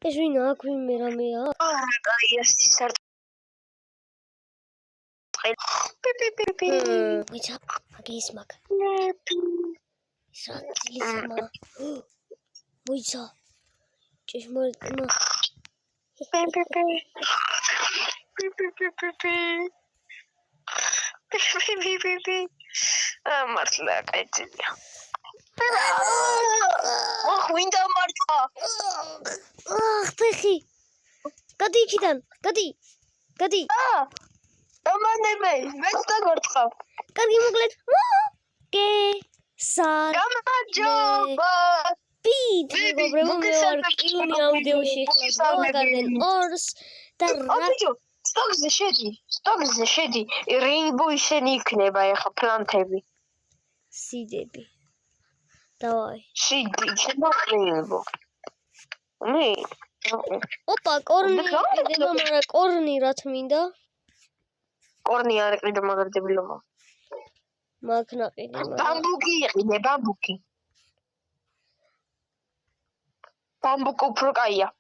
ეს ვინ აქ ვინმე რამეა? კაია სარ ვიცა აგის მაგ საწლისმა ვიცა ჭეშმარიტმა მართლა კაიძია ვინდა მარტყა ფეხი გადი იქიდან გადი ამანებე მეც დაგორწყავ კარგი მოგლეთ კე სარ გამარჯობა პით მეგობრებო მე ვარ კიუნი ამ ვიდეოში გავაგარდენ ორს და აბიჯო სტოგზე შედი რეინბო ისენი იქნება ეხა პლანტები სიდები დავაი სიდი რეინბო მე ოპა კორნი ყიდება მაგრამ კორნი რა თმინდა კორნი არ ყიდა მაგრამ დებილობა მაგნა ყიდება ბამბუკი იყიდე ბამბუკი უფრო კაია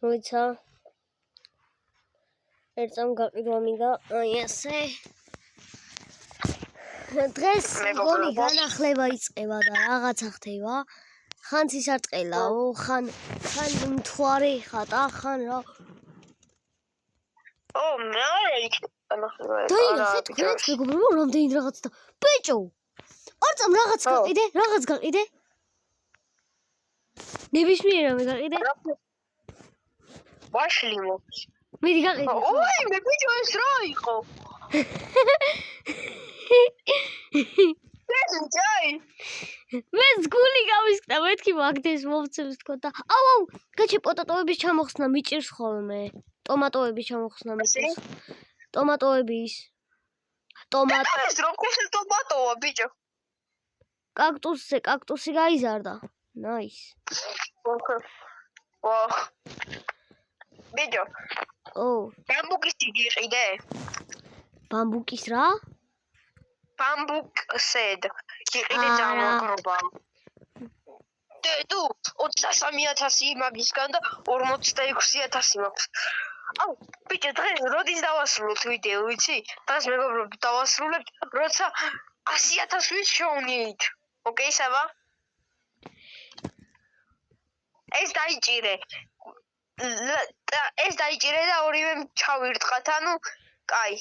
ვიცა ერთამ გაყიდვა მინდა აი ესე დღეს გონი განახლება იწყება და რაღაცა ხდება ხან ცისარტყელაო ხან მთვარე ხატა ხან რა მე იქ დაინახეთ თქვენც მეგობრებო რამდენი რაღაც და ბიჭო ორწამ რაღაც გაყიდე ნებისმიერ რამე გაყიდე ვაშლიმო მიდი გაყიდე ოი მე ბიჭო ეს რა იყო მეც გული გამისკდა მეთქი მაგდეს მოვცემს თქო და აუ გაჩი პოტატოების ჩამოხსნა მიჭირს ხოლმე ტომატოების ჩამოხსნა მიჭირს ტომატოების ეს როგორ ტომატოა ბიჭო კაქტუსი გაიზარდა ნაის ბიჭო ბამბუკის იყიდე ბამბუკის რა ბამბუკსედ იყიდე დამოკრობა დედუ 23000 მაგისგან და 46000 მაქვს აუ ბიჭო დღეს როდის დავასრულოთ ვიდეო ვიცი დღეს მეგობრებო დავასრულებთ როცა 100000 ვის შოვნით ოკეი საბა ეს დაიჭირე და ორივე ჩავირტყათ ანუ კაი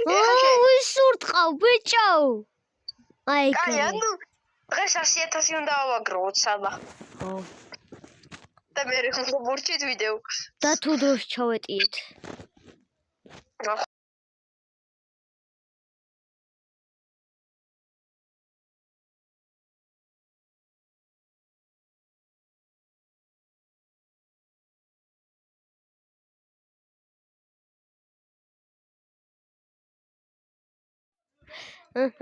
ვისურტყავ ბიჭო აი კაი ანუ დღეს 100000 უნდა ავაგროვოთ საბა და მე მოვურჩით ვიდეო და თუ დროს ჩავეტიეთ ეს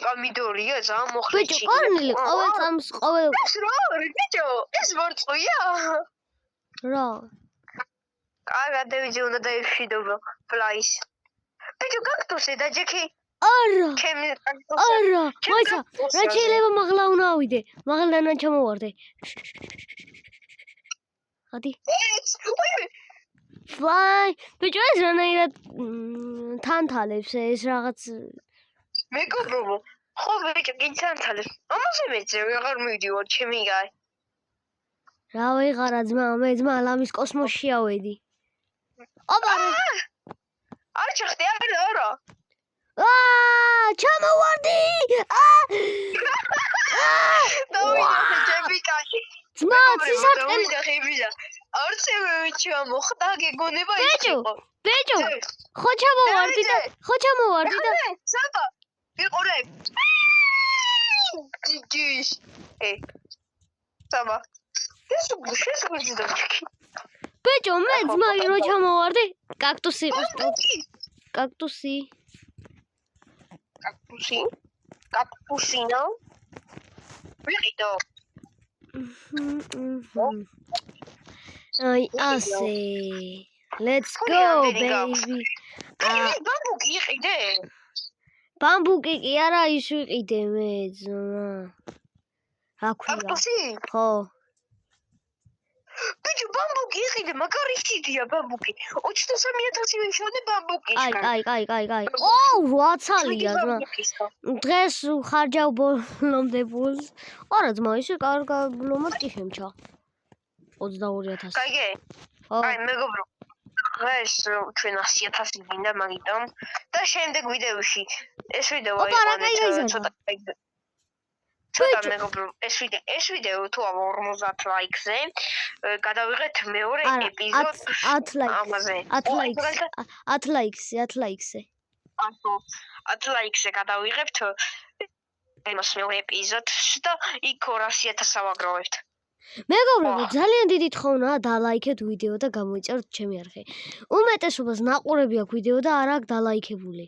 პომიდორია ძალიან მოხლეჭი ბიჭო კორნილი ყოველ წამს ეს რა არის ბიჭო ეს ვორწყვია რა კაი დავიძე უნდა დაიფშვიდობა ფლაის ბიჭო კაქტუსი და ჯექი არა მაიცა რა შეიძლება მაღლა უნდა ავიდე მაღლიდან ჩამოვარდე გადი ფლაი ბიჭო ეს რანაირად თანთალებს ეს რაღაც მეგობრებო ხო ბიჭო გინცანთალებს ამაზე მეძე ვეღარ მივიდივარ ჩემი გაი რა ვეღარა ძმა ლამის კოსმოსში ავედი ოპა არ ჩახტი არა ჩამოვარდი დავიდე ჯებიკაში ძმა ცისარტყელი არცევე ჩამოხდა გეგონება ის იყო ბიჭო ხო ჩამოვარდი და საბა იყურე ჯიჯიშ საბა ეს შეგვიძლია ბიჭო მე ძმა რო ჩამოვარდი კაქტუსი იყო კაქტუსინო ვიყიდო აი ასე let's go baby ბამბუკი იყიდე ბამბუკი კი არა ის ვიყიდე მე ძმა რა ქვია? კაქტუსი? ხო. ბიჭო, ბამბუკი იყიდე, მაგარი ხიდია ბამბუკი. 23000 ვიშოვდე ბამბუკისგან. კაი. ოუ, 8 ცალია ძმა. დღეს ხარჯავ ბოლომდე ფულს. არა ძმა, ისე კარგად კი შემჩა. 22000. კაიგე? ხო. აი, მეგობრო. დღეს ჩვენ 100000 გინდა მაგიტომ და შემდეგ ვიდეოში ეს ვიდეო ცოტა მეგობრო, ეს ვიდეო თუ 50 ლაიქზე გადავიღეთ მეორე ეპიზოდს 10 ლაიქზე. 10 ლაიქზე გადავიღებთ იმას მეორე ეპიზოდს და იქ 200000 ავაგროვებთ. მეგობრებო, ძალიან დიდი თხოვნაა დალაიქეთ ვიდეო და გამოიწეროთ ჩემი არხი. უმეტესობას ნაყურები აქვს ვიდეო და არ აქვს დალაიქებული.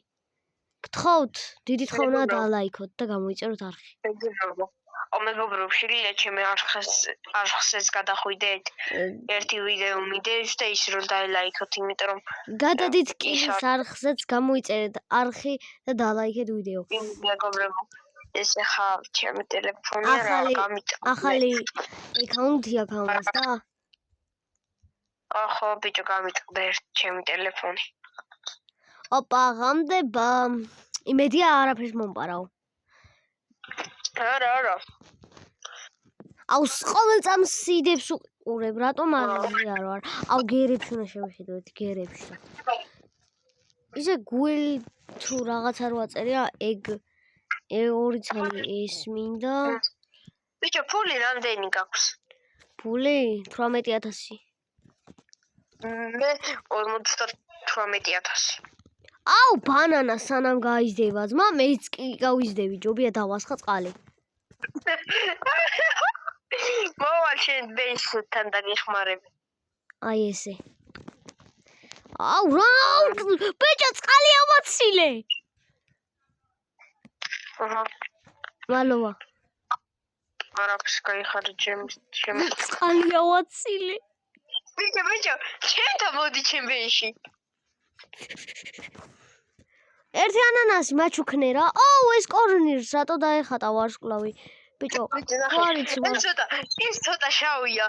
გთხოვთ, დიდი თხოვნაა დალაიქოთ და გამოიწეროთ არხი. მეგობრო, შეიძლება ჩემი არხზეც გადახვიდეთ ერთი ვიდეო მიდევს და ის რომ დაელაიქოთ, იმიტომ რომ გადადით კინის არხზეც გამოიწერეთ არხი და დალაიქეთ ვიდეო. მეგობრებო, ეს ახლა ჩემი ტელეფონია რა გამიტყდა. ახალი აკაუნტია გამას და ახო ბიჭო გამიტყდა ჩემი ტელეფონი. ოპა, ღამდება. იმედია არაფერს მომპარაო. არა. აუ, ყოველ წამს სიდებს უყურებ, რატომ არ ვარ? აუ, გერებში უნდა შევხედოთ, გერებში. ისე გუელი თუ რაღაცა რო აწერია, ეგ 2 ცალი ეს მინდა. ბიჭო, ფული რამდენი გაქვს? ფული 18000. მე 58000. აუ, ბანანა სანამ გაიზდება ძმა, მეც კი გავიზდები, ჯობია დავასხა წყალი. მოვალ შენ ბეისთან დაგეხმარები. აი ესე. აუ, რა, ბიჭო, წყალი ავაცილე. აჰა. მალოვა. არაფერს გაიხარე ჩემ. წყალი ავაცილე. ბიჭო, ჩემთან მოდი ჩემ ბეიში. ერთი ანანასი მაჩუქნე რა. აუ, ეს კორნირს რატო დაეხატა ვარსკვლავი? ბიჭო, ვარიცი. ის ცოტა შავია.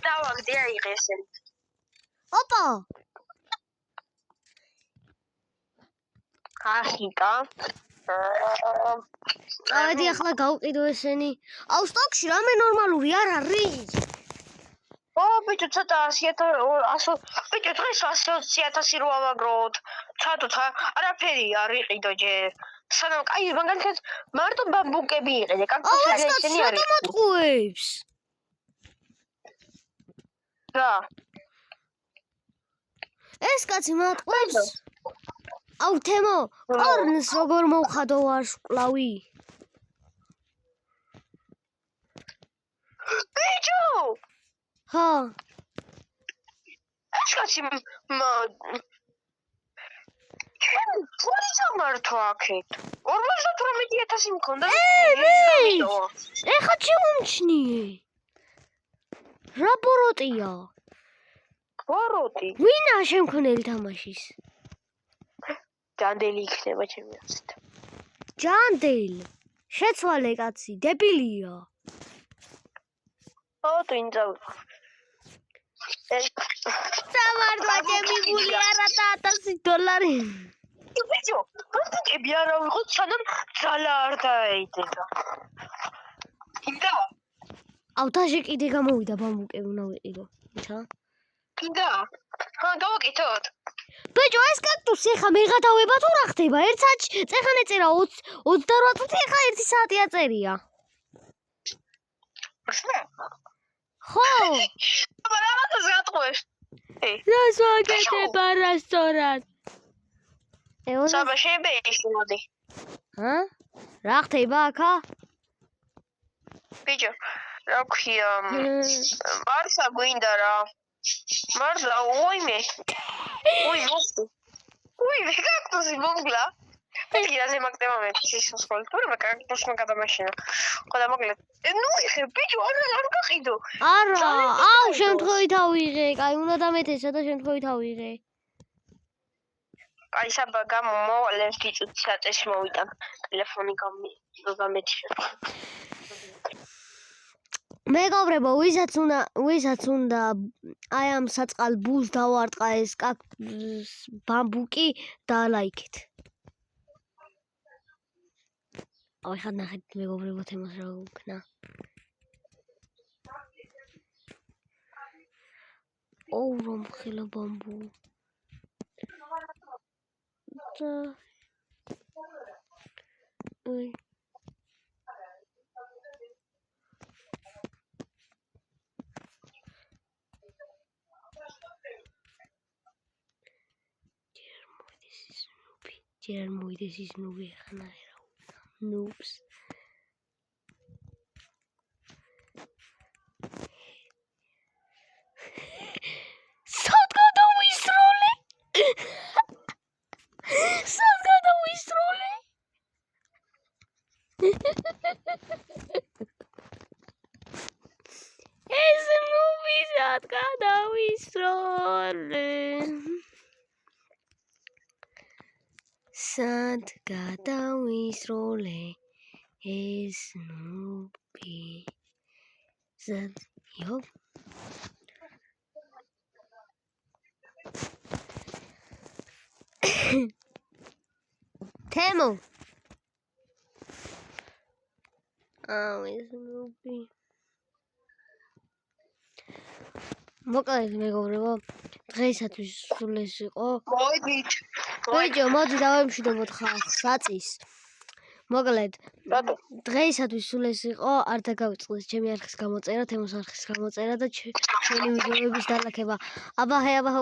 დავაგდე აიღეს. ოპა. ახიკა. ავედი ახლა გავყიდო ესენი. აუ, სტოკში რამე ნორმალური არ არის. ბიჭო, ცოტა 100 ბიჭო, დღეს 120,000 რო ავაგროთ. ჩადოთ, არაფერი არ იყიდო ჯერ. სანამ კაი, მაგალითად, მარტო ბამბუკები იყიდე, კაქტუსი ესენი არის. რატომ ატყუებს? რა? ეს კაცი მატყუებს? აუ, თემო, კორნს როგორ მოვხადო ვარსკვლავი? ბიჭო! ხო. ეს კაცი ჩემ ფული სამართო აქეთ. 58000 მქონდა. ეხა შემომჩნიე. რა ბოროტია? ბოროტი? ვინა შემქონელი თამაშის? ჯანდელი იქნება ჩემი აზრით. ჯანდელი. შეცვალე კაცი, დებილია. ტვინძავ. სამართლა ჩემი ფული არა და $1000. ბიჭო, ბამბუკები არა ვიყოთ, სანამ ძალა არ დაეიდება. კიდე? აუ, დაჟე კიდე გამოვიდა ბამბუკები უნდა ვიყიდო. ისა? კიდე? გავაკეთოთ. ბიჭო, ეს კაქტუსი ხა მეღადავება თუ რა ხდება? 1 საათი წეხან ეწერა 28 წუთი, ხა 1 საათი აწერია. ხო. აბა რაღაცას გატყუეს. რას ვაკეთება რასტორან? საბა შეიძლება მოდი. რა ხდება აქა? ბიჭო, რა ქვია მარსა გვინდა რა მარსა ოიმე ოიმე კაქტუსი მომგლა ფიგიაზე მაგდება მე ის სკოლტურა მე კაქტუსმა გადამაშინა ხოდა მოკლედ ნუ იხე ბიჭო არ გაყიდო არა აუ შემთხვევით ავიღე კაი უნდა დამეთესა და შემთხვევით ავიღე აი საბა გამოვალეს გიწუთ საწეში მოვიტან ტელეფონი გამეთი მეგობრებო ვისაც უნდა აი ამ საწყალ ბულს დავარტყა ეს ბამბუკი და ლაიქეთ აი ხან ნახეთ მეგობრებო თემას რა გქნა ოუ რომ ხელა ბამბუ Ой. Термой, this is Nubi. Noobs. Sadgada выстрелы. Sadgada выстрелы. ეს ნუბისად გადავისროლე სად გადავისროლე ეს ნუბი ზად იო თემო ეს ნუბი მოკლედ მეგობრებო დღეისათვის სულ ეს იყო ბიჭო მოდი დავემშვიდობოთ ხალხს საწის მოკლედ დღეისათვის სულ ეს იყო არ დაგავიწყდეს ჩემი არხის გამოწერა თემოს არხის გამოწერა და ჩემი ვიდეოების დალაგება აბა ჰე აბა